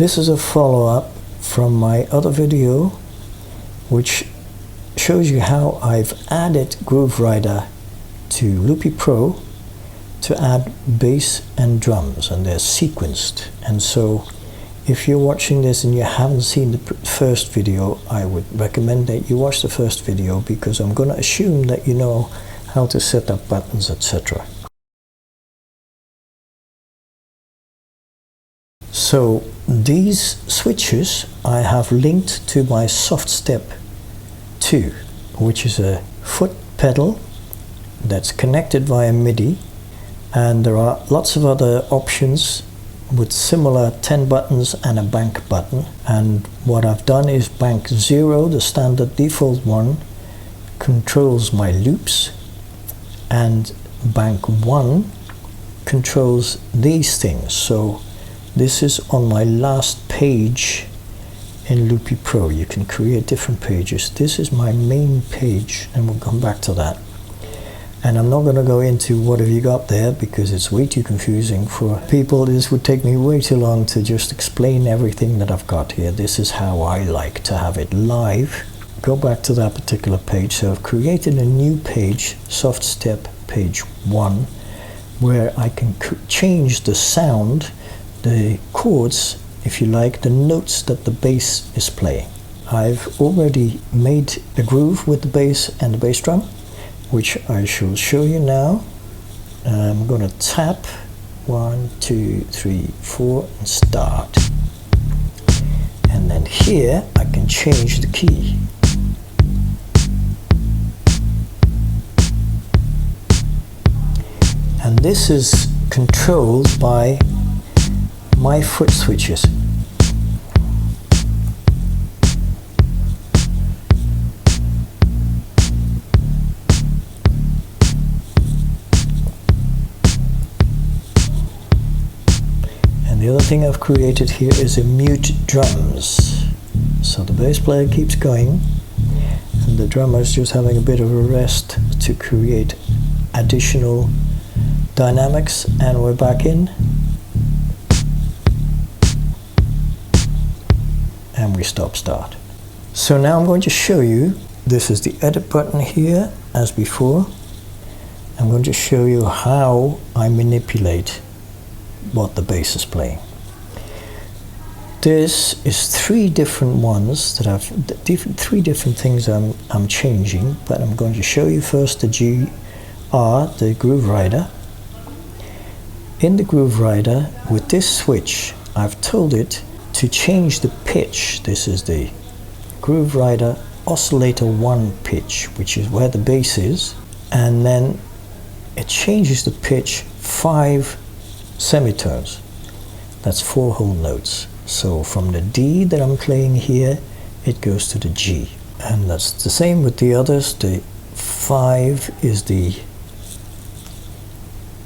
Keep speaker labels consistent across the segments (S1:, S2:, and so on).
S1: This is a follow-up from my other video, which shows you how I've added Groove Rider to Loopy Pro to add bass and drums, and they're sequenced. And so if you're watching this and you haven't seen the first video, I would recommend that you watch the first video, because I'm going to assume that you know how to set up buttons, etc. So these switches I have linked to my Soft Step 2, which is a foot pedal that's connected via MIDI, and there are lots of other options with similar 10 buttons and a bank button. And what I've done is bank 0, the standard default one, controls my loops, and bank 1 controls these things. So this is on my last page in Loopy Pro. You can create different pages. This is my main page, and we'll come back to that. And I'm not going to go into what have you got there, because it's way too confusing for people. This would take me way too long to just explain everything that I've got here. This is how I like to have it live. Go back to that particular page. So I've created a new page, Soft Step page 1, where I can change the sound, the chords, if you like, the notes that the bass is playing. I've already made a groove with the bass and the bass drum, which I shall show you now. I'm going to tap 1, 2, 3, 4 and start. And then here I can change the key. And this is controlled by my foot switches. And the other thing I've created here is a mute drums. So the bass player keeps going and the drummer is just having a bit of a rest to create additional dynamics. And we're back in. And we start. So now I'm going to show you, this is the edit button here as before. I'm going to show you how I manipulate what the bass is playing. This is 3 different ones that I've, 3 different things I'm changing, but I'm going to show you first the GR, the Groove Rider. In the Groove Rider, with this switch, I've told it to change the pitch. This is the Groove Rider Oscillator 1 pitch, which is where the bass is, and then it changes the pitch 5 semitones. That's 4 whole notes. So from the D that I'm playing here, it goes to the G. And that's the same with the others. The 5 is the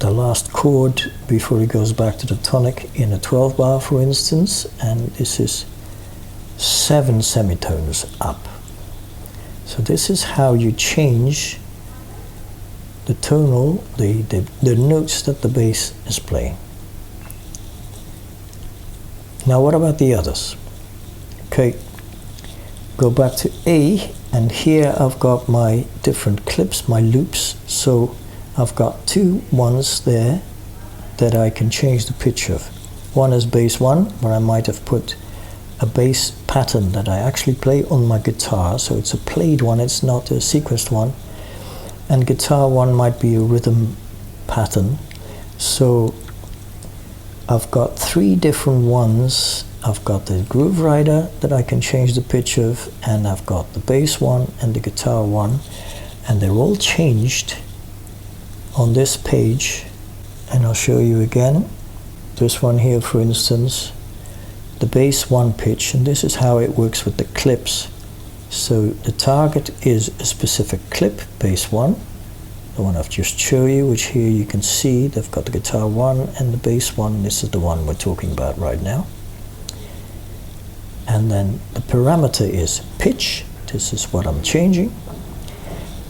S1: last chord before it goes back to the tonic in a 12 bar, for instance, and this is 7 semitones up. So this is how you change the tonal, the notes that the bass is playing. Now what about the others? Okay, go back to A, and here I've got my different clips, my loops. So I've got 2 ones there that I can change the pitch of. One is bass 1, where I might have put a bass pattern that I actually play on my guitar. So it's a played one, it's not a sequenced one. And guitar 1 might be a rhythm pattern. So I've got 3 different ones. I've got the Groove Rider that I can change the pitch of, and I've got the bass 1 and the guitar 1, and they're all changed on this page. And I'll show you again. This one here, for instance, the bass 1 pitch, and this is how it works with the clips. So the target is a specific clip, bass 1, the one I've just shown you, which here you can see they've got the guitar 1 and the bass 1. This is the one we're talking about right now. And then the parameter is pitch. This is what I'm changing.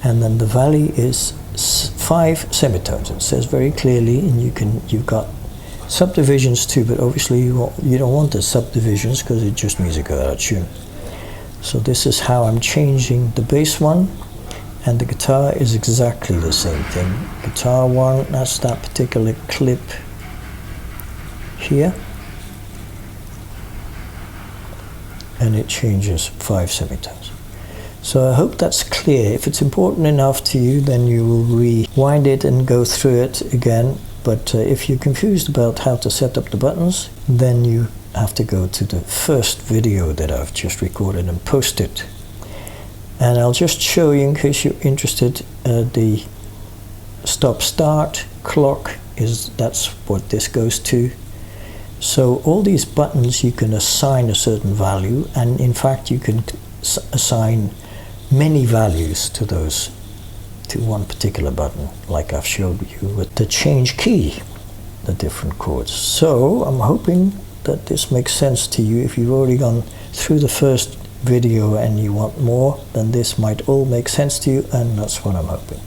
S1: And then the value is 5 semitones. It says very clearly, and you've got subdivisions too, but obviously you don't want the subdivisions because it just means it goes out of tune. So this is how I'm changing the bass one, and the guitar is exactly the same thing. Guitar one, that's that particular clip here, and it changes 5 semitones. So I hope that's clear. If it's important enough to you, then you will rewind it and go through it again. But if you're confused about how to set up the buttons, then you have to go to the first video that I've just recorded and posted. And I'll just show you, in case you're interested, the stop-start clock that's what this goes to. So all these buttons you can assign a certain value, and in fact you can assign many values to those, to one particular button, like I've showed you with the change key, the different chords. So I'm hoping that this makes sense to you. If you've already gone through the first video and you want more, then this might all make sense to you, and that's what I'm hoping.